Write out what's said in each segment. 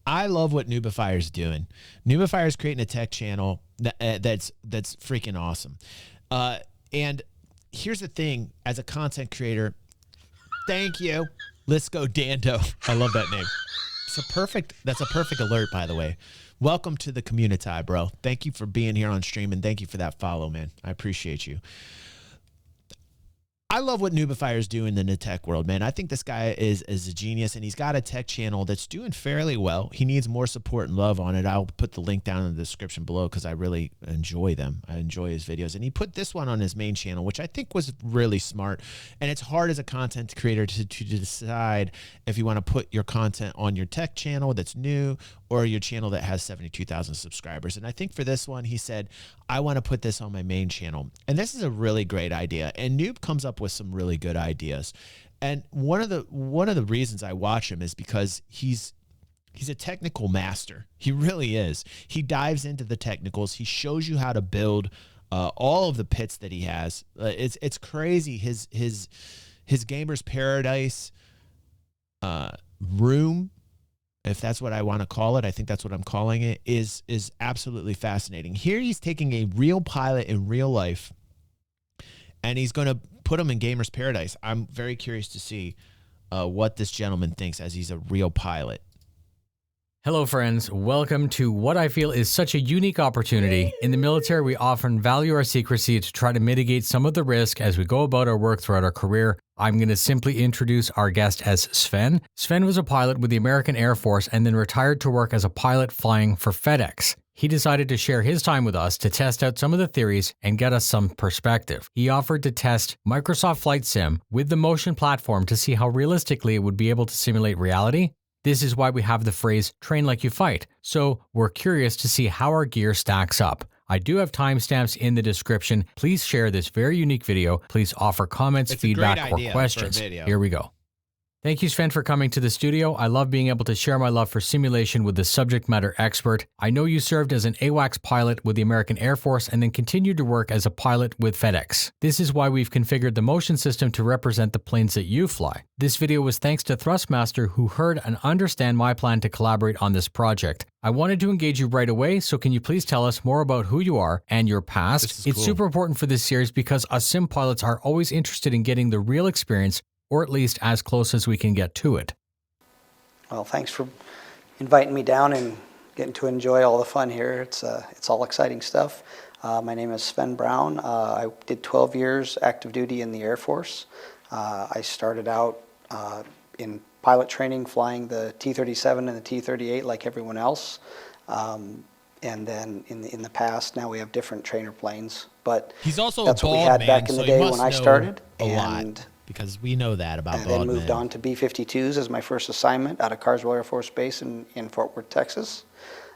I love what Noobifier's doing. Noobifier's creating a tech channel that's freaking awesome. And here's the thing, as a content creator, thank you. Let's go Dando. I love that name. That's a perfect alert, by the way. Welcome to the community, bro. Thank you for being here on stream, and thank you for that follow, man. I appreciate you. I love what Noobifier is doing in the tech world, man. I think this guy is a genius, and he's got a tech channel that's doing fairly well. He needs more support and love on it. I'll put the link down in the description below because I really enjoy them. I enjoy his videos. And he put this one on his main channel, which I think was really smart. And it's hard as a content creator to decide if you want to put your content on your tech channel that's new or your channel that has 72,000 subscribers. And I think for this one, he said, I want to put this on my main channel. And this is a really great idea. And Noob comes up with some really good ideas. And one of the reasons I watch him is because he's a technical master. He really is. He dives into the technicals. He shows you how to build all of the pits that he has. It's crazy. His Gamer's Paradise room, if that's what I want to call it, I think that's what I'm calling it, is absolutely fascinating. Here he's taking a real pilot in real life, and he's going to put him in Gamer's Paradise. I'm very curious to see what this gentleman thinks as he's a real pilot. Hello friends, welcome to what I feel is such a unique opportunity. In the military, we often value our secrecy to try to mitigate some of the risk as we go about our work throughout our career. I'm going to simply introduce our guest as Sven. Sven was a pilot with the American Air Force and then retired to work as a pilot flying for FedEx. He decided to share his time with us to test out some of the theories and get us some perspective. He offered to test Microsoft Flight Sim with the Motion platform to see how realistically it would be able to simulate reality. This is why we have the phrase, train like you fight. So we're curious to see how our gear stacks up. I do have timestamps in the description. Please share this very unique video. Please offer comments, feedback, or questions. Here we go. Thank you, Sven, for coming to the studio. I love being able to share my love for simulation with the subject matter expert. I know you served as an AWACS pilot with the American Air Force and then continued to work as a pilot with FedEx. This is why we've configured the motion system to represent the planes that you fly. This video was thanks to Thrustmaster, who heard and understand my plan to collaborate on this project. I wanted to engage you right away, so can you please tell us more about who you are and your past? It's super important for this series because us sim pilots are always interested in getting the real experience, or at least as close as we can get to it. Well, thanks for inviting me down and getting to enjoy all the fun here. It's all exciting stuff. My name is Sven Brown. I did 12 years active duty in the Air Force. I started out in pilot training, flying the T-37 and the T-38 like everyone else. And then in the past, now we have different trainer planes. But he's also that's what we had back in the day when I started. Because we know that about bald men. And then moved on to B-52s as my first assignment out of Carswell Air Force Base in Fort Worth, Texas.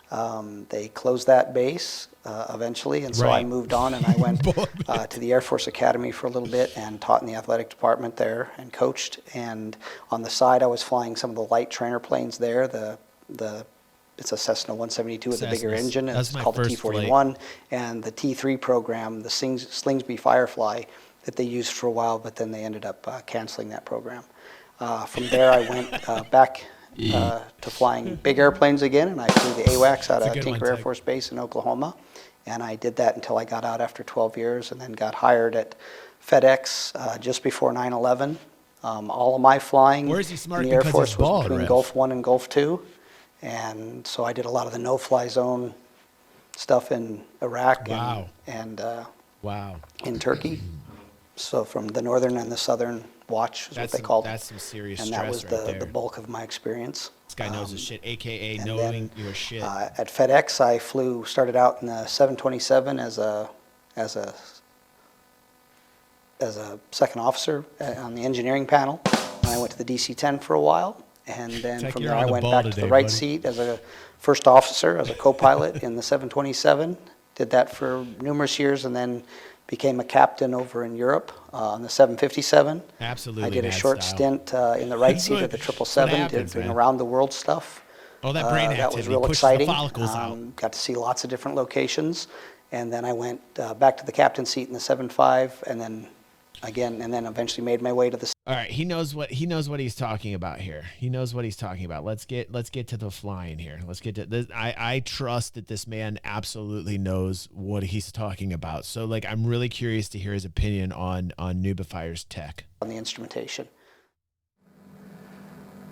They closed that base eventually, and so I moved on and I went to the Air Force Academy for a little bit and taught in the athletic department there and coached. And on the side, I was flying some of the light trainer planes there. It's a Cessna 172 with a bigger engine, and it's called the T-41. And the T-3 program, the Slingsby Firefly, that they used for a while, but then they ended up canceling that program. From there, I went back to flying big airplanes again, and I flew the AWACS out of Tinker Air Force Base in Oklahoma. And I did that until I got out after 12 years, and then got hired at FedEx just before 9/11. All of my flying in the Air Force was between Gulf 1 and Gulf 2. And so I did a lot of the no-fly zone stuff in Iraq and in Turkey. So from the northern and the southern watch is what they called it. That's some serious stress. And that was the bulk of my experience. This guy knows his shit, AKA knowing your shit. At FedEx, I started out in the 727 as a second officer on the engineering panel. And I went to the DC-10 for a while. And then from there I went back to the right seat as a first officer, as a co-pilot in the 727. Did that for numerous years and then became a captain over in Europe on the 757. Absolutely. I did a short stint in the right seat of the 777, doing around the world stuff Oh, that brain activity that was real pushes exciting. the follicles out. Got to see lots of different locations. And then I went back to the captain's seat in the 7.5, and then again, and then eventually made my way to the. All right, he knows what he's talking about here. He knows what he's talking about. Let's get to the flying here. Let's get to this. I trust that this man absolutely knows what he's talking about. So like, I'm really curious to hear his opinion on Nubifier's tech. On the instrumentation.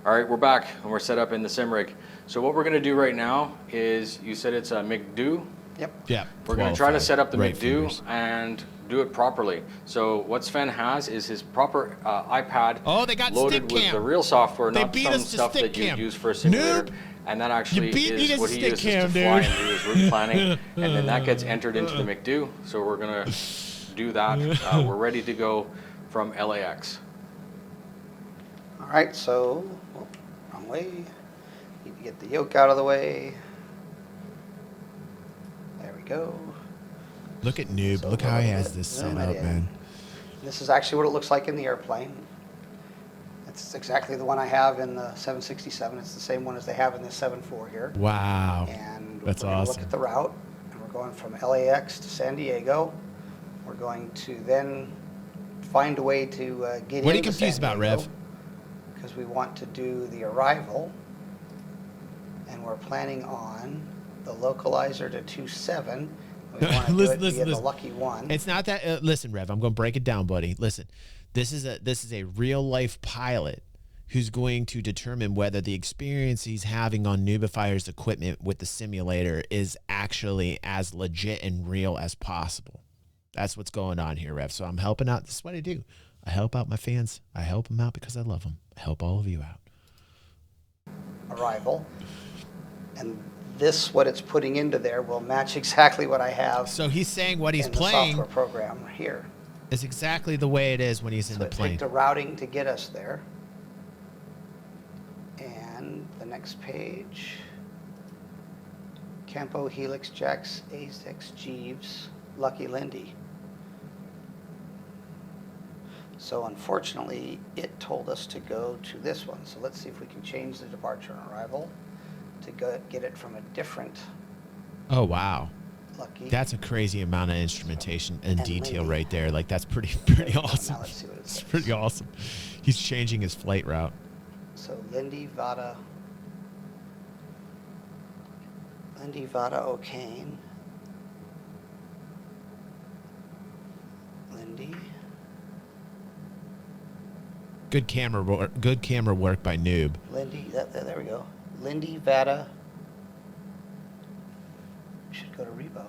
All right, we're back and we're set up in the sim rig. So what we're going to do right now is, you said it's a McDo. Yep. Yeah. We're going to try to set up the right McDo fingers. and do it properly. So what Sven has is his proper iPad Oh, they got loaded stick with cam. the real software, They not beat some us to stuff stick that you cam. use for a simulator. Noob. And that actually You beat me to is what he stick uses cam, to fly dude. and do his route planning. And then that gets entered into the McDo. So we're going to do that. We're ready to go from LAX. All right, so, wrong way. Need to get the yoke out of the way. There we go. Look at Noob. So Look how he zoom has this set it up, in. man. This is actually what it looks like in the airplane. It's exactly the one I have in the 767. It's the same one as they have in the 7.4 here. Wow. And That's we're gonna awesome. look at the route, and we're going from LAX to San Diego. We're going to then find a way to get What are you into confused San about, Diego, Rev? because we want to do the arrival, and we're planning on the localizer to 2.7. We want to do it via the lucky one. It's not that. Listen, Rev, I'm going to break it down, buddy. Listen, this is a real life pilot who's going to determine whether the experience he's having on Nubifier's equipment with the simulator is actually as legit and real as possible. That's what's going on here, Rev. So I'm helping out. This is what I do. I help out my fans. I help them out because I love them. I help all of you out. Arrival. And this, what it's putting into there, will match exactly what I have So he's saying what he's in the playing software program here. is exactly the way it is when he's in So the it plane. picked the routing to get us there. And the next page, Campo, Helix, Jax, Azex, Jeeves, Lucky Lindy. So unfortunately, it told us to go to this one. So let's see if we can change the departure and arrival to get it from a different Oh, wow. Lucky. That's a crazy amount of instrumentation and And detail Lindy. right there. Like, that's pretty Now awesome. let's see what it It's says. pretty awesome. He's changing his flight route. So Lindy, Vada, O'Kane, Lindy, Good camera work by Noob. Lindy, there we go. Lindy, Vada, we should go to Rebo.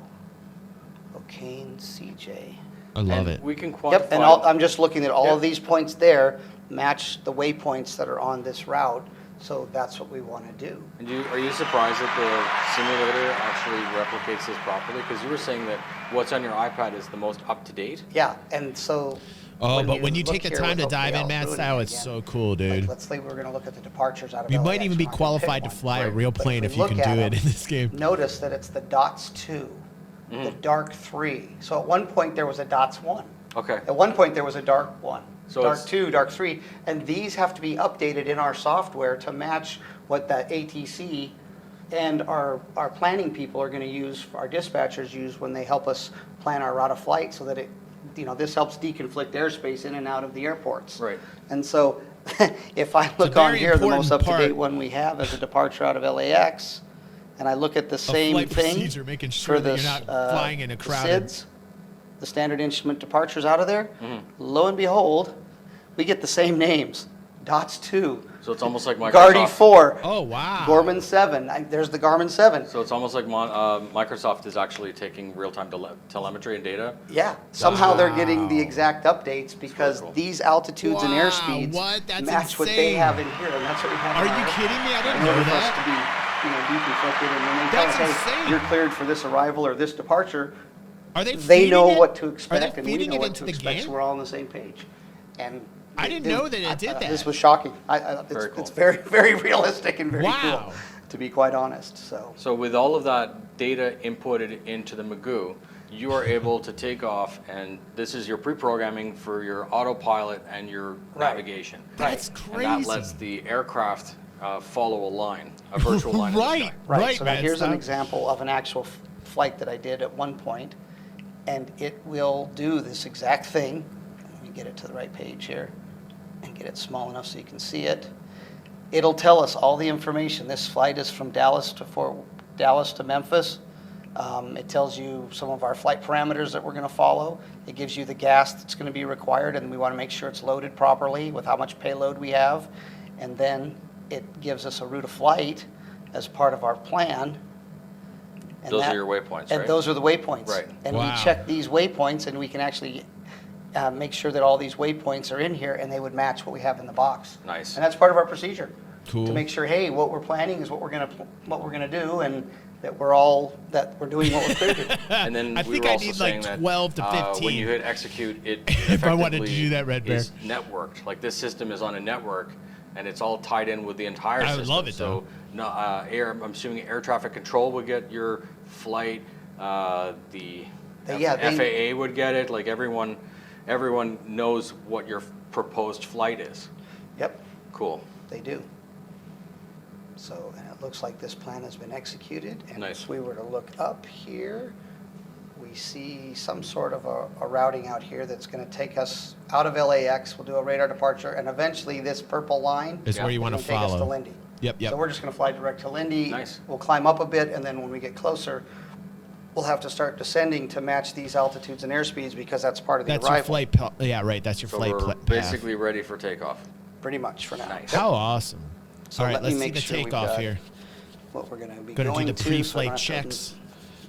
O'Kane, CJ. I love And it. we can quantify. Yep, and I'm just looking at all Yeah. of these points there, match the waypoints that are on this route, so that's what we want to do. And are you surprised that the simulator actually replicates this properly? Because you were saying that what's on your iPad is the most up to date. Yeah, and so. Oh, but when you look take the here, time to hopefully dive in, I'll Matt do it style, it's again. so cool, Like, dude. let's say we're going to look at the departures out of You might LAX. even be We're not gonna qualified to pick fly a Right. real But plane if if we you can look at do it them, in this game. Notice that it's the dots 2, the dark 3. So at one point there was a dots 1. Okay. At one point there was a dark 1, So dark it's- 2, dark 3. And these have to be updated in our software to match what that ATC and our planning people are going to use, our dispatchers use when they help us plan our route of flight, so that it, this helps deconflict airspace in and out of the airports. Right. And so if I look very on here, the most important up-to-date part. one we have is a departure out of LAX, and I look at the same flight thing procedure, making sure for that the, you're not flying in a the crowded- SIDS, the standard instrument departures out of there. Mm-hmm. Lo and behold, we get the same names. DOTS 2, So it's almost like Guardy Microsoft. 4, Oh, wow. Gorman 7. There's the Garmin 7. So it's almost like Microsoft is actually taking real-time telemetry and data. Yeah, somehow they're getting the Wow. exact updates because cool. these altitudes and Wow, airspeeds what? That's match what they insane. have in here, and that's what we have. Are in you our- kidding me? I didn't in know order for us that. to be, deconflicted, and when they tell That's us, hey, insane. you're cleared for this arrival or this departure, Are they they feeding know it? what to Are they expect, and we feeding know it what into to the expect, game? so we're all on the same page. And I didn't know that it did that. This was shocking. Very cool. It's very, very realistic and very Wow. cool, to be quite honest. So with all of that data inputted into the Magoo, you are able to take off, and this is your pre-programming for your autopilot and your Right. navigation. That's And crazy. that lets the aircraft follow a line, a virtual line. Right, In the sky. Right. So now man, here's an stop. example of an actual flight that I did at one point, and it will do this exact thing. Let me get it to the right page here and get it small enough so you can see it. It'll tell us all the information. This flight is from Dallas to Memphis. It tells you some of our flight parameters that we're going to follow. It gives you the gas that's going to be required, and we want to make sure it's loaded properly with how much payload we have. And then it gives us a route of flight as part of our plan. And Those are your waypoints, and right? those are the waypoints. Right. And Wow. we check these waypoints, and we can actually make sure that all these waypoints are in here, and they would match what we have in the box. Nice. And that's part of our procedure. Cool. To make sure, hey, what we're planning is what we're gonna do, and that we're doing what we're clear to do. And then I we think were I also need saying like that, 12 to 15. when you hit execute, it If I wanted to effectively do that, Red Bear. is networked. Like this system is on a network, and it's all tied in with the entire I system. love it, So, no, I'm assuming air traffic control would get your flight. The FAA would get it. Like everyone knows what your proposed flight is. Yep, Cool. they do. So, and it looks like this plan has been executed. And Nice. if we were to look up here, we see some sort of a routing out here that's going to take us out of LAX. We'll do a radar departure, and eventually this purple line Is where you is want gonna to take us to follow. Lindy. Yep, yep. So we're just going to fly direct to Lindy. Nice. We'll climb up a bit, and then when we get closer, we'll have to start descending to match these altitudes and airspeeds because that's part of the That's arrival. your flight. Yeah, right. That's your So flight we're path. basically ready for takeoff. Pretty much for now. Nice. How awesome. So All right, let me let's see make the sure we've takeoff got here. What we're going to be Gonna going do the to, pre-flight so I don't have to- checks.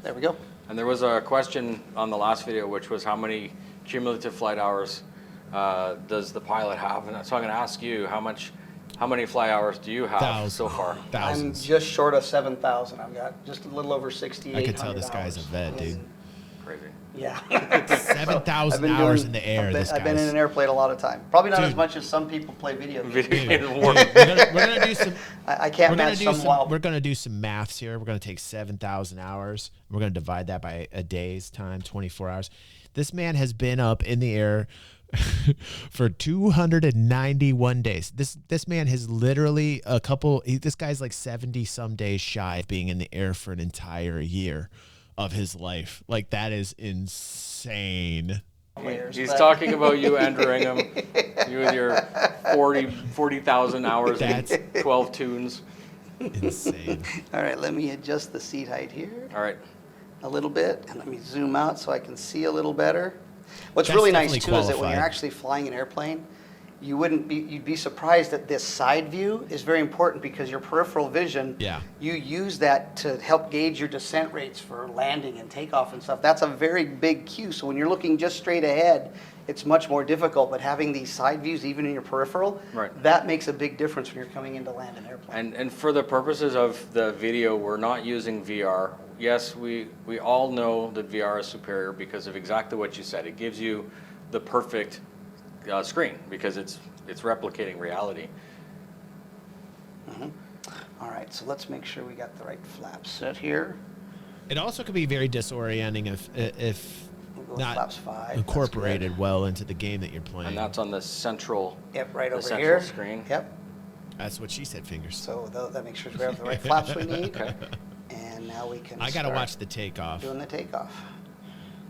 There we go. And there was a question on the last video, which was how many cumulative flight hours does the pilot have? And so I'm going to ask you, how many flight hours do you have Thousands. so far? I'm Thousands. just short of 7,000. I've got just a little over 6,800 I could tell this guy's a vet, dude. Crazy. Yeah. 7,000 hours in the air. I've been in an airplane a lot of time. Probably not as Dude. much as some people play video games. Video Dude, game dude, war. we're gonna do some. I can't match some wild. We're gonna do some maths here. We're gonna take 7,000 hours. We're gonna divide that by a day's time, 24 hours. This man has been up in the air for 291 days. This man has literally this guy's like 70 some days shy of being in the air for an entire year of his life. Like that is insane. He's talking about you, Andrew Ingham. You with your 40,000 hours and That's 12 tunes. insane. All right, let me adjust the seat height here All right. a little bit, and let me zoom out so I can see a little better. What's That's really nice definitely too is that when qualified. you're actually flying an airplane, you'd be surprised that this side view is very important because your peripheral vision, Yeah. you use that to help gauge your descent rates for landing and takeoff and stuff. That's a very big cue. So when you're looking just straight ahead, it's much more difficult, but having these side views even in your peripheral, Right. that makes a big difference when you're coming in to land an airplane. And for the purposes of the video, we're not using VR. Yes, we all know that VR is superior because of exactly what you said. It gives you the perfect screen because it's replicating reality. All right, so let's make sure we got the right flap set here. It also could be very disorienting if We'll go with not flaps 5. That's incorporated good. well into the game that you're playing. And that's on the central, Yep, right the over central here. screen. Yep. That's what she said, fingers. So that makes sure we have the right flaps we need. Okay. And now we can I got to start watch the takeoff. doing the takeoff.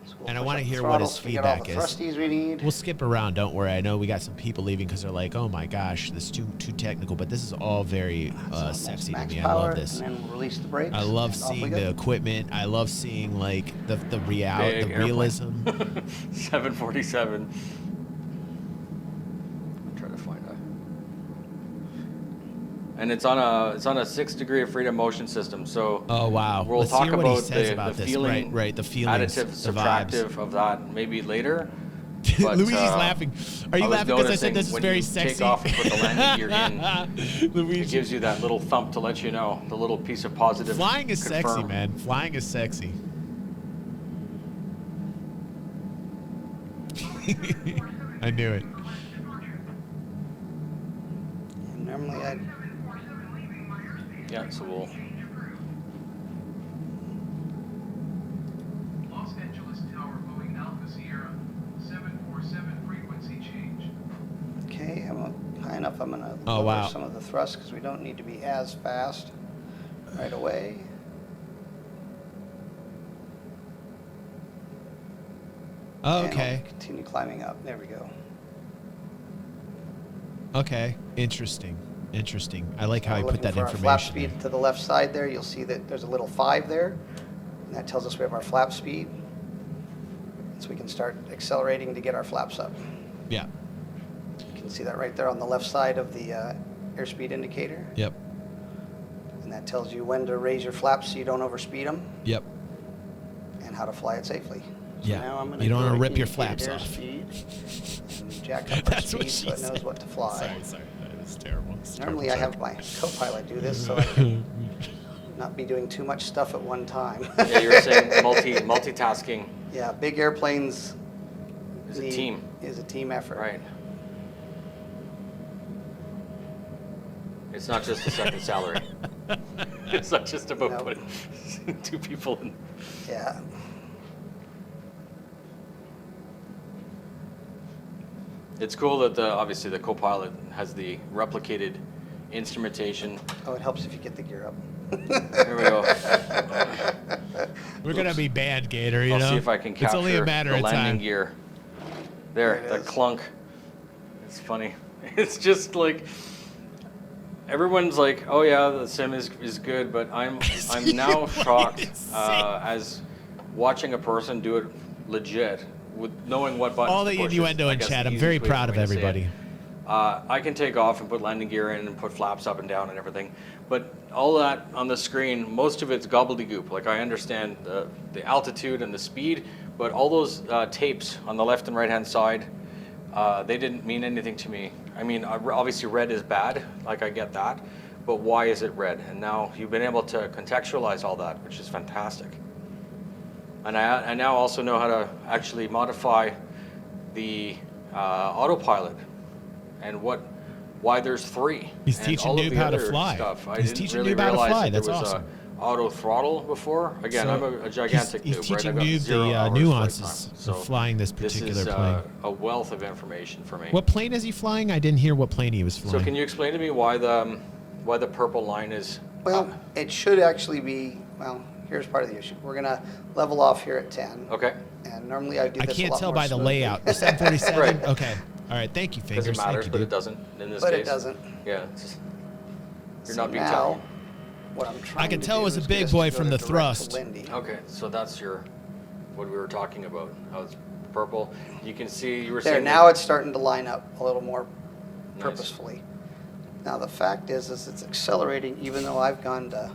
So we'll And I push wanna up the hear what his throttles, we get all feedback the is. thrusties we need. We'll skip around. Don't worry. I know we got some people leaving because they're like, "Oh my gosh, this is too technical." But this is all very So almost sexy to max me. I power, love this. And then we'll release the brakes. I love and off we seeing go. the equipment. I love seeing like the reality, Big the airplane. realism. 747. I'll try to find a. And it's on a 6 degree of freedom motion system. So Oh wow! we'll Let's talk hear what he about says the about this. feeling, Right. The feelings, additive, the vibes. subtractive of that maybe later. But, Luigi's laughing. Are you I was laughing because I said noticing this is when very you sexy? Take off and put the landing gear in. It Luigi. gives you that little thump to let you know, the little piece of positive. Flying is sexy, confirm. man. Flying is sexy. I knew it. And normally I'd Yeah, so we'll. Los Angeles Tower, Boeing Alpha Sierra, 747 frequency change. okay, I'm high enough I'm going to Oh, lower wow. some of the thrust because we don't need to be as fast right away. Oh, And okay. we'll continue climbing up. There we go. Okay. Interesting. I like how We're he put looking that for our flap information speed there. to the left side there. You'll see that there's a little 5 there. And that tells us we have our flap speed. So we can start accelerating to get our flaps up. Yeah. You can see that right there on the left side of the airspeed indicator. Yep. And that tells you when to raise your flaps so you don't overspeed them Yep. and how to fly it safely. So Yeah. now I'm gonna You don't go want to to rip your indicated flaps off. airspeed and jack up our That's what speed she so it knows said. what to fly. Sorry. That's terrible. Normally I have my co-pilot do this so I can not be doing too much stuff at one time. Yeah, you're saying multitasking Yeah, big airplanes is a team. Is a team effort. Right. It's not just a second salary. It's not just about No. putting 2 people in. Yeah. It's cool that obviously the co-pilot has the replicated instrumentation. Oh, it helps if you get the gear up. Here we go. We're gonna be banned, Gator. You I'll know. see if I can capture It's only a matter the of landing time. gear. There There, it the is. clunk. It's funny. It's just like everyone's like, "Oh yeah, the sim is good," but I'm now shocked as watching a person do it legit with knowing what buttons All to the push is, innuendo I in guess, chat. the I'm very easiest way proud for of me to say it. everybody. I can take off and put landing gear in and put flaps up and down and everything, but all that on the screen, most of it's gobbledygook. Like I understand the altitude and the speed, but all those tapes on the left and right hand side, they didn't mean anything to me. I mean, obviously red is bad, like I get that, but why is it red? And now you've been able to contextualize all that, which is fantastic. And I now also know how to actually modify the autopilot and why there's 3. He's and teaching all of Noob the how to other fly. Stuff. I He's didn't teaching really Noob how to realize fly. that there That's was awesome. auto throttle before. Again, So I'm a gigantic he's noob, right? teaching I've got Noob 0 the hours flight nuances time. So of flying this this particular is plane. a wealth of information for me. What plane is he flying? I didn't hear what plane he was flying. So can you explain to me why the purple line is? Well, it should actually be, well, here's part of the issue. We're going to level off here at 10. Okay. And normally I do I this a can't lot tell more by the smoothly. layout. The 747. Right. Okay. All right. Thank you, Because fingers. it matters, Thank you, but dude. it doesn't in this But case. it doesn't. Yeah. It's just, you're So not being now, technical. what I'm trying I can to tell do it was a is big get us boy to go from to the direct thrust. to Lindy. Okay, so that's what we were talking about. How it's purple. You can see you were There, saying now it's starting to line up a little more Nice. purposefully. Now the fact is it's accelerating even though I've gone to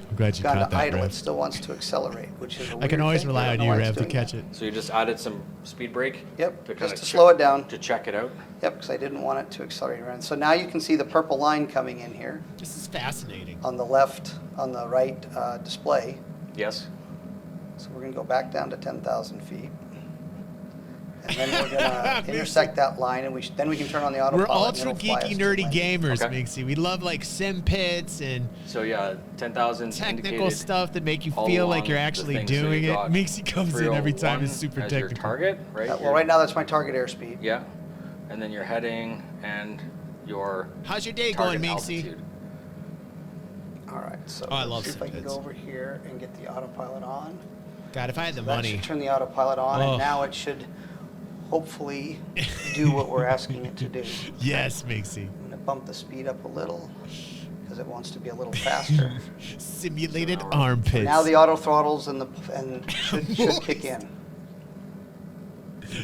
I'm glad you caught that, idle. It Rev. still wants to accelerate, which is a I weird can always thing. rely I on don't you, know why it's Rev, to doing catch that. it. So you just added some speed brake. Yep, To just to check- slow it down. To check it out. Yep, because I didn't want it to accelerate around. So now you can see the purple line coming in here This is fascinating. on the left, on the right display. Yes. So we're going to go back down to 10,000 feet. And then we're going to intersect that line, and then we can turn on the autopilot. We're and ultra it'll fly us geeky, to nerdy Lindy. gamers, Okay. Minxie. We love like SIMPITs and So yeah, 10,000 technical indicated stuff that make you all feel along like you're the actually thing. So you doing it. got Minxie comes in every time. It's 301 super as your technical. target, right? Well, right now that's my target airspeed. Yeah, and then your heading and your How's your day going, target Minxie? altitude. All right, so Oh, I let's love see if I can SIMPITs. go over here and get the autopilot on. God, if I had the That money. should turn the autopilot on, Oh. and now it should hopefully do what we're asking it to do. Yes, Minxie. I'm going to bump the speed up a little because it wants to be a little faster. Simulated So armpits. Now the auto throttles and should kick in.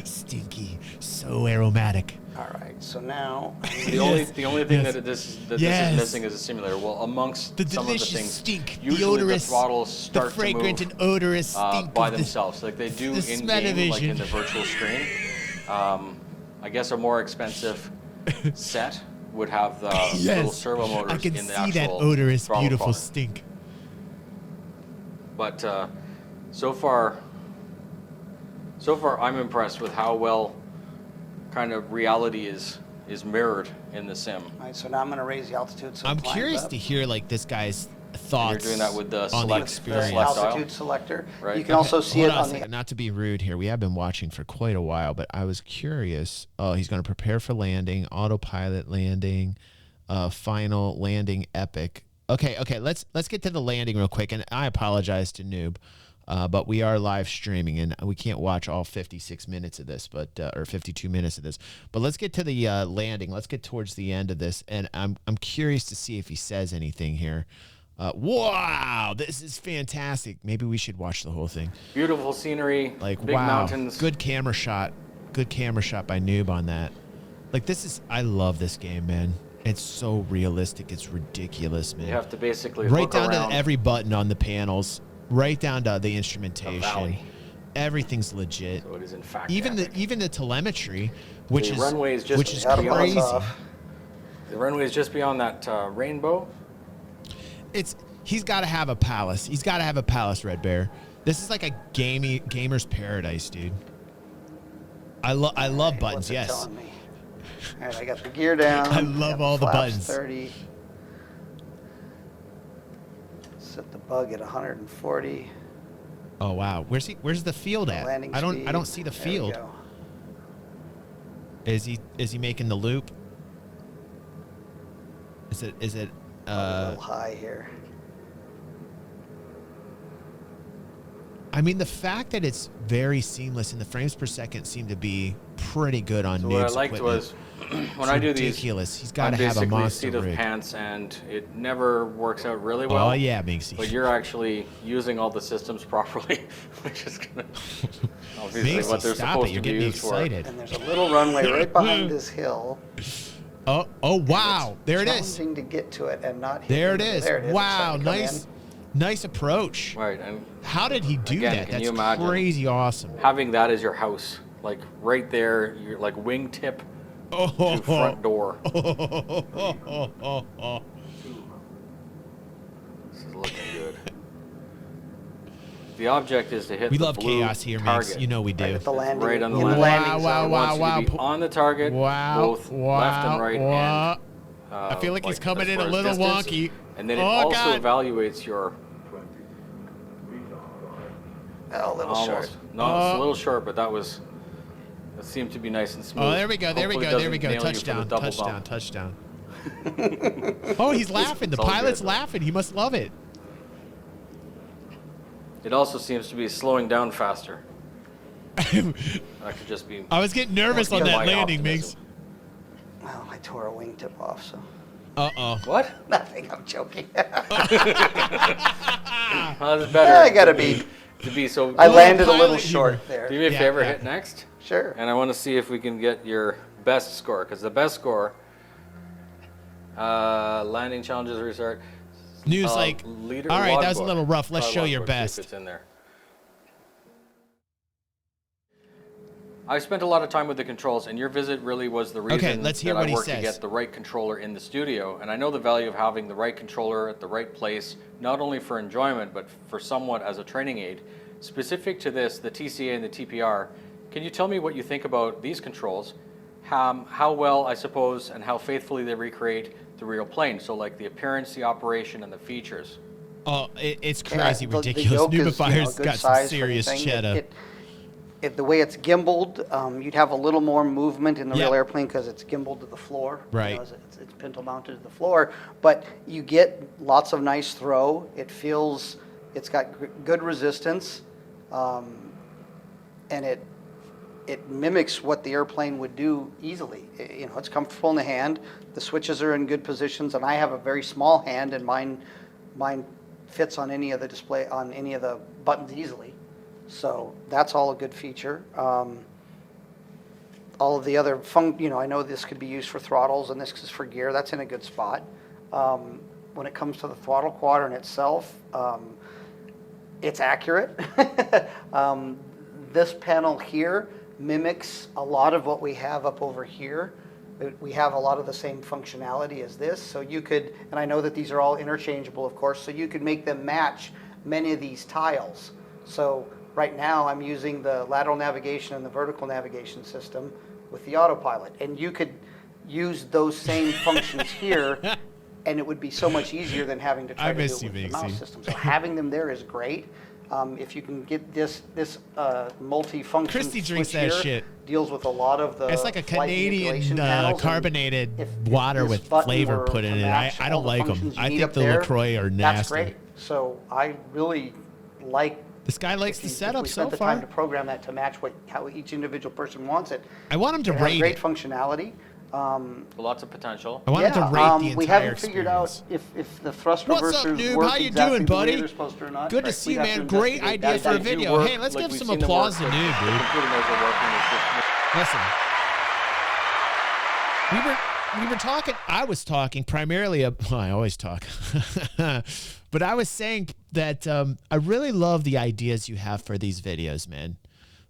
Stinky. So aromatic. All right, so now The only thing yes. that this Yes. is missing is a simulator. Well, amongst The some of the delicious things, stink. usually The odorous. the throttles the start fragrant to move and odorous stink. by of the- themselves, like they do the in game, like smell-o-vision. in the virtual screen. I guess a more expensive set would have the little Yes. servo motors I can in the see actual that odorous, throttle beautiful product. stink. But so far I'm impressed with how well kind of reality is mirrored in the sim. all right, so now I'm going to raise the altitude. So it I'm climbs curious up. to hear like this guy's thoughts You're doing that with the on the select- experience. select dial. altitude selector. Right. You can also see Hold it on a on second, not to be rude here. We have been watching for quite a while, but I was curious. Oh, he's going to prepare for landing, autopilot landing, final landing epic. Okay, let's get to the landing real quick. And I apologize to Noob, but we are live streaming and we can't watch all 56 minutes of this, but or 52 minutes of this. But let's get to the landing. Let's get towards the end of this, and I'm curious to see if he says anything here. Wow, this is fantastic. Maybe we should watch the whole thing. Beautiful scenery, Like, big wow, mountains. good camera shot. Good camera shot by Noob on that. Like, this is, I love this game, man. It's so realistic. It's ridiculous, man. You have to basically Right look down around. to every button on the panels, right down to the instrumentation. valley. Everything's legit. So it is in fact Even epic. the telemetry, which The is runway is just which is beyond- crazy. The runway is just beyond that rainbow. He's got to have a palace. He's got to have a palace, Red Bear. This is like a gamer's paradise, dude. I love buttons. What's it Yes. telling me? All right, I got the gear down. I love got all the flaps buttons. 30. Set the bug at 140. Oh wow. Where's the field at? Landing I don't speed. see the There we field. go. Is he making the loop? Is it A little high here. I mean, the fact that it's very seamless and the frames per second seem to be pretty good on So what I Noob's liked equipment. was when It's I do these, ridiculous. He's got I'm to have a basically monster seat of rig. pants, and it never works out really well. Oh yeah, Minxie. But you're actually using all the systems properly, which is gonna obviously Minxie, what they're stop supposed it! You're to be getting me used excited. And there's a little runway right behind this hill. Oh wow! There it is. Challenging to get to it and not hit There it into- is. There it is. It's Wow, starting to come nice, in. nice approach. for. Right, and How did he do Again, that? can That's you imagine? crazy awesome. having that as your house, like right there, you're like wingtip Oh, to front door. This is looking good. The object is to hit We the love blue chaos here, target. Minx. You know we Right do. at the landing. Right on the in landing. landing Wow, zone. wow, Wants you to be on the target, Wow, both left and right, wow. and I feel like he's coming as in a far as little distance. wonky. And then it Oh, also God. evaluates your Oh, a little short. almost. No, it's a little short, but that seemed to be nice and smooth. Oh, there we go, there we Hopefully go, it there we go. doesn't nail you for the Touchdown, double touchdown, bump. touchdown. Oh, he's laughing. The it's all pilot's good. laughing. He must love it. It also seems to be slowing down faster. That could just be. I was getting nervous on Because that my landing, optimism. Minx. Well, I tore a wingtip off, so Uh-oh. What? nothing. I'm joking. Well, it's better. I gotta be. to be so. I landed a little pilot short humor. there. Do me a Yeah, favor, yeah. hit next. Sure. And I want to see if we can get your best score, because the best score, landing challenges restart. News like, leader all right, that was a logbook. little rough. Let's Try show your logbook, see if best. it's in there. I spent a lot of time with the controls, and your visit really was the reason let's hear that what I he worked to says. get the right controller in the studio. And I know the value of having the right controller at the right place, not only for enjoyment, but for somewhat as a training aid. Specific to this, the TCA and the TPR, can you tell me what you think about these controls? How well, I suppose, and how faithfully they recreate the real plane? So like the appearance, the operation, and the features. Oh, it's Yeah, crazy, the ridiculous. yoke is, Nubifier's good got some size for serious anything. cheddar. The way it's gimbaled, you'd have a little more movement in the real Yeah. airplane because it's gimbaled to the floor. Right. It's pintle mounted to the floor, but you get lots of nice throw. It feels, it's got good resistance, and it mimics what the airplane would do easily. It's comfortable in the hand. The switches are in good positions, and I have a very small hand, and mine fits on any of the display, on any of the buttons easily. So that's all a good feature. All of the other I know this could be used for throttles and this is for gear. That's in a good spot. When it comes to the throttle quadrant itself, it's accurate. This panel here mimics a lot of what we have up over here. We have a lot of the same functionality as this. So you could, and I know that these are all interchangeable, of course, so you could make them match many of these tiles. So right now I'm using the lateral navigation and the vertical navigation system with the autopilot. And you could use those same functions here and it would be so much easier than having to try I to do it miss you, with the mouse Binksy. system. So having them there is great. If you can get this multi-function Christy drinks switch that here, shit. deals with a lot of the It's like a flight manipulation Canadian panels, and carbonated if water this with button flavor were put in to it. match I all don't the like them. functions you I need think up the there, LaCroix are That's nasty. great. So I really like. This guy likes if the you- if setup we so spent the far. time to program that to match how each individual person wants it. I want him to It has rate great it. functionality. Lots of potential. I want him to rate the entire we haven't figured out experience. if the thrust What's up, reversers noob? work How you exactly doing, the way buddy? they're supposed to or not. Good to Right, see we'd you, have to man. Great investigate idea that. for a They do video. work. Hey, let's Like, give we've some seen them applause to work, noob, but dude. The computer knows they're working. It's just Listen, we were talking. I was talking primarily. Well, I always talk, but I was saying that I really love the ideas you have for these videos, man.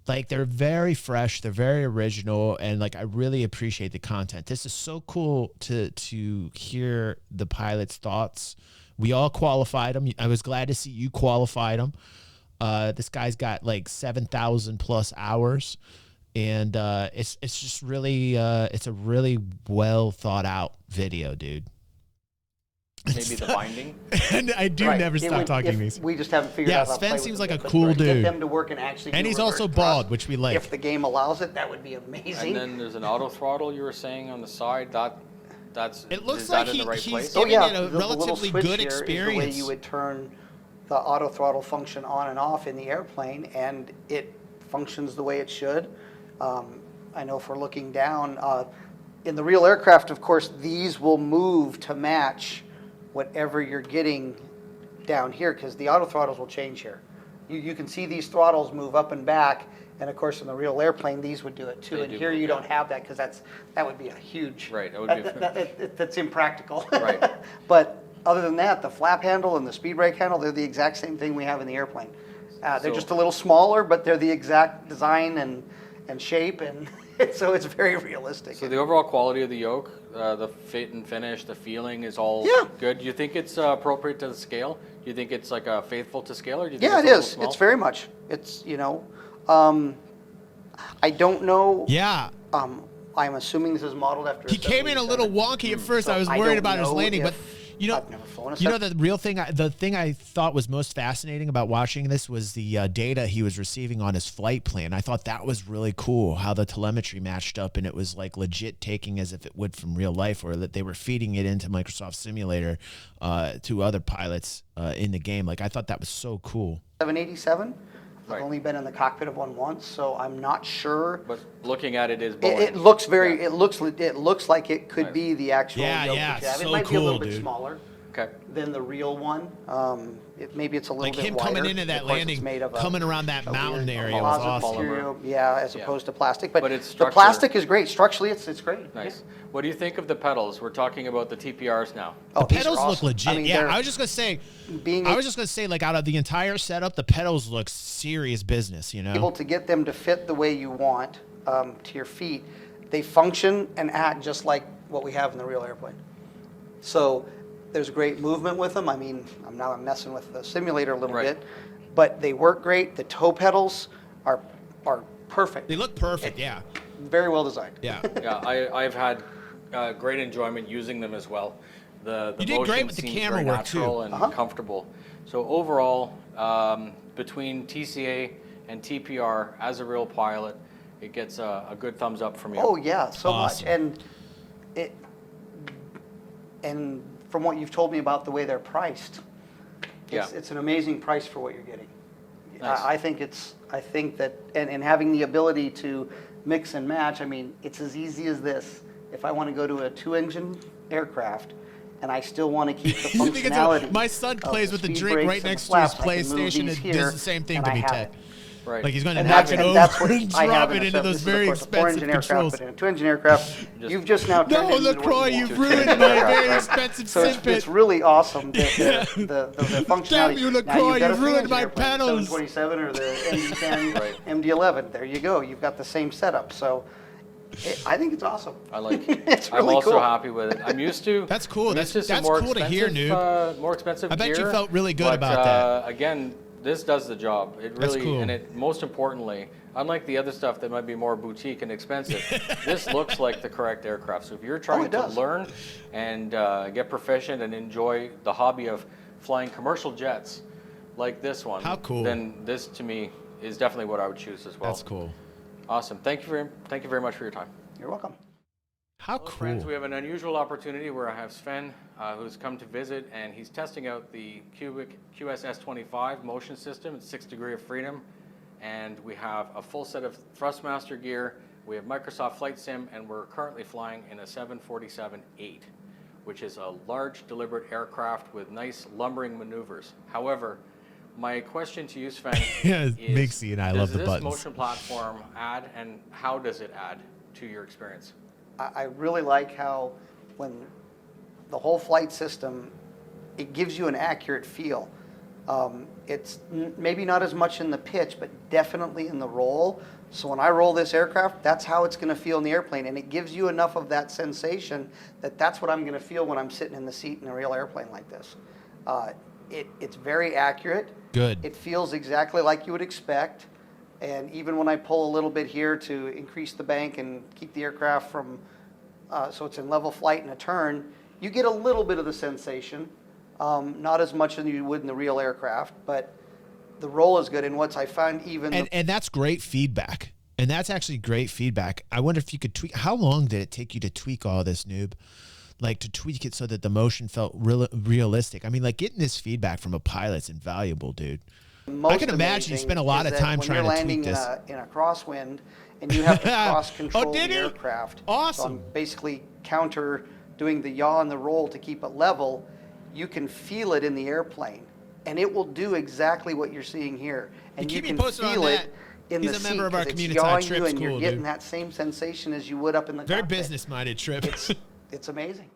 Like they're very fresh, they're very original, and like I really appreciate the content. This is so cool to hear the pilot's thoughts. We all qualified him. I was glad to see you qualified him. This guy's got like 7,000 plus hours. And it's just really it's a really well thought out video, dude. maybe the binding. And I do Right. never It stop would- talking if these. We just haven't figured Yeah, out how to Sven play with seems them like yet, a but cool Get dude. them to work and actually. And do he's reverse also thrust. bald, which we like. If the game allows it, that would be amazing. And then there's an auto throttle you were saying on the side. That's It looks is like that in the right he's place? giving it a the little relatively switch good here is the way experience. you would turn the auto throttle function on and off in the airplane, and it functions the way it should. I know if we're looking down, in the real aircraft, of course, these will move to match whatever you're getting down here, because the auto throttles will change here. You can see these throttles move up and back, and of course in the real airplane these would do it too. They And do here move, you yeah. don't have that, because that would be a huge. Right, that would be That's impractical. Right. But other than that, the flap handle and the speed brake handle, they're the exact same thing we have in the airplane. They're So- just a little smaller, but they're the exact design and shape, and so it's very realistic. So the overall quality of the yoke, the fit and finish, the feeling is all Yeah. good. Do you think it's appropriate to the scale? Do you think it's like faithful to scale, or do you think Yeah, it it's a little is. small? It's very much. It's, I don't know. Yeah. I'm assuming this is modeled after. He came in a little 787. wonky at first. So I was I worried don't about his know landing, but if- you know, I've never flown a you know seven- the real thing. The thing I thought was most fascinating about watching this was the data he was receiving on his flight plan. I thought that was really cool how the telemetry matched up, and it was like legit taking as if it would from real life, or that they were feeding it into Microsoft Simulator to other pilots in the game. Like I thought that was so cool. 787. Right. I've only been in the cockpit of one once, so I'm not sure. But looking at it is Boeing. It looks very. Yeah. It looks like it could Right. be the actual. Yeah, yoke yeah, that you have. so It might be a little cool, bit dude. smaller Okay. than the real one. Maybe it's a little Like bit him wider. coming into that Of course, it's landing, made of coming around that a mountain weird area was composite awesome. material, yeah, as Yeah. opposed to plastic. But, But it's the structure- plastic is great. Structurally, it's great. Nice. What do you think of the pedals? We're talking about the TPRs now. Oh, The these are pedals look awesome. legit. I mean, Yeah, they're- I was just gonna say. being I was just gonna say, like out of the entire setup, the pedals look serious business. You know. able to get them to fit the way you want to your feet. They function and act just like what we have in the real airplane. So there's great movement with them. I mean, I'm messing with the simulator a little Right. bit, but they work great. The toe pedals are perfect. They look perfect. Yeah. Very well designed. Yeah. Yeah, I've had great enjoyment using them as well. The You did great motion with the seems camera very work, too. natural and Uh-huh. comfortable. So overall, between TCA and TPR, as a real pilot, it gets a good thumbs up from you. Oh yeah, so Awesome. much. And from what you've told me about the way they're priced, Yeah. it's an amazing price for what you're getting. Nice. I think that and having the ability to mix and match. I mean, it's as easy as this. If I want to go to a 2-engine aircraft, and I still want to keep the You think it's functionality. my son of plays with the speed drink brakes right and next the to his flaps, I can move PlayStation. these It here, does the same thing and to I me, have Ted. it. Right. Like he's going to And knock that's, it and over that's what and I have drop it in a into seven- those this is, of very course, a 4-engine expensive aircraft, controls. but in a 2-engine aircraft, you've just now turned No, it into what LaCroix, you you've want. ruined my very expensive So it's SIMPIT. really awesome, the functionality. Damn you, Now, LaCroix, you've got a you've ruined 3-engine my airplane, panels. 727 or the MD-10, Right. MD-11. There you go. You've got the same setup. So I think it's awesome. I like it. It's I'm really also cool. happy with it. I'm used to. That's cool. I'm That's- used to some that's more cool to hear, expensive, more expensive I bet you gear, felt really good but, about that. Again, This does the job. It That's really, cool. and it most importantly, unlike the other stuff that might be more boutique and expensive, this looks like the correct aircraft. So if you're trying to learn and get proficient and enjoy the hobby of flying commercial jets like this one, how cool, then this to me is definitely what I would choose as well. That's cool. Awesome. Thank you very much for your time. You're welcome. How Hello, cool. friends, we have an unusual opportunity where I have Sven, who's come to visit, and he's testing out the Cubic QSS-25 motion system. It's 6 degree of freedom, and we have a full set of Thrustmaster gear. We have Microsoft Flight Sim, and we're currently flying in a 747-8, which is a large, deliberate aircraft with nice lumbering maneuvers. However, my question to you, Sven, is Mixie and I love the does buttons. this motion platform add, and how does it add to your experience? I really like how when the whole flight system, it gives you an accurate feel. It's maybe not as much in the pitch, but definitely in the roll. So when I roll this aircraft, that's how it's going to feel in the airplane. And it gives you enough of that sensation that that's what I'm going to feel when I'm sitting in the seat in a real airplane like this. It's very accurate. Good. It feels exactly like you would expect. And even when I pull a little bit here to increase the bank and keep the aircraft from, so it's in level flight and a turn, you get a little bit of the sensation, not as much as you would in the real aircraft, but the roll is good. And I found even... And that's great feedback. And that's actually great feedback. I wonder if you could tweak, how long did it take you to tweak all this, noob? Like to tweak it so that the motion felt realistic. I mean, like getting this feedback from a pilot's invaluable, dude. I can imagine you spent a lot of time trying to tweak this. When you're landing in a crosswind and you have to cross control the aircraft. Awesome. So I'm basically doing the yaw and the roll to keep it level. You can feel it in the airplane, and it will do exactly what you're seeing here. And you can feel it in the seat. He's a member of our it's community. yawing Trip's you, and cool, you're getting dude. that same sensation as you would up in the Very cockpit. business-minded, Trip. It's amazing.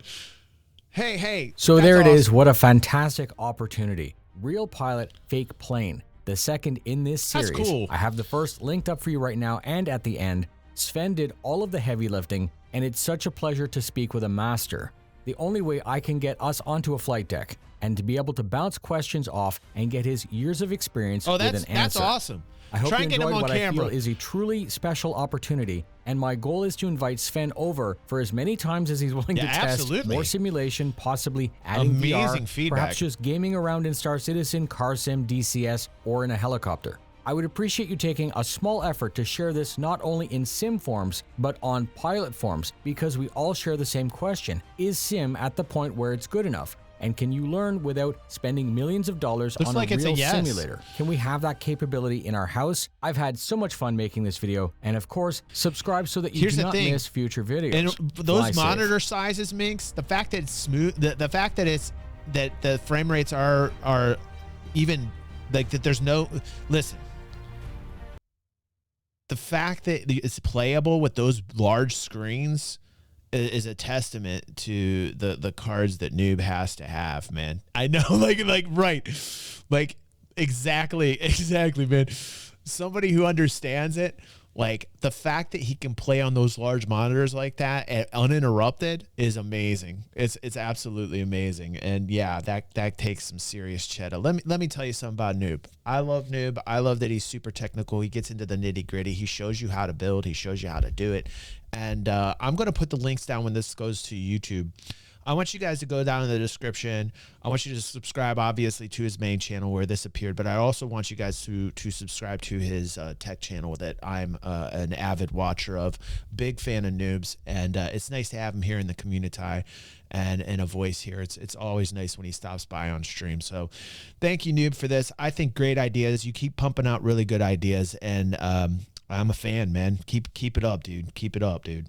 Hey. So that's there it awesome. is. What a fantastic opportunity. Real pilot, fake plane. The second in this series. That's cool. I have the first linked up for you right now and at the end. Sven did all of the heavy lifting, and it's such a pleasure to speak with a master. The only way I can get us onto a flight deck and to be able to bounce questions off and get his years of experience with an answer. That's awesome. I hope Try you and get him enjoyed on what camera. I feel is a truly special opportunity, and my goal is to invite Sven over for as many times as he's willing to test absolutely. more simulation, possibly adding Amazing VR, feedback. perhaps just gaming around in Star Citizen, Car Sim, DCS, or in a helicopter. I would appreciate you taking a small effort to share this not only in sim forms, but on pilot forms, because we all share the same question. Is sim at the point where it's good enough? And can you learn without spending millions of dollars on like a it's a real yes. simulator? Can we have that capability in our house? I've had so much fun making this video, and of course, subscribe so that you Here's do the not thing. miss future videos. And Fly those safe. monitor sizes, Minx, the fact that it's smooth, the fact that that the frame rates are even like that. There's no listen. The fact that it's playable with those large screens is a testament to the cards that Noob has to have, man. I know, like exactly, man. Somebody who understands it, like the fact that he can play on those large monitors like that uninterrupted is amazing. It's absolutely amazing, and yeah, that takes some serious cheddar. Let me tell you something about Noob. I love Noob. I love that he's super technical. He gets into the nitty gritty. He shows you how to build. He shows you how to do it. And I'm going to put the links down when this goes to YouTube. I want you guys to go down in the description. I want you to subscribe, obviously, to his main channel where this appeared, but I also want you guys to subscribe to his tech channel that I'm an avid watcher of. Big fan of Noobs, and it's nice to have him here in the community and a voice here. It's always nice when he stops by on stream. So thank you, Noob, for this. I think great ideas. You keep pumping out really good ideas, and I'm a fan, man. Keep it up, dude. Keep it up, dude.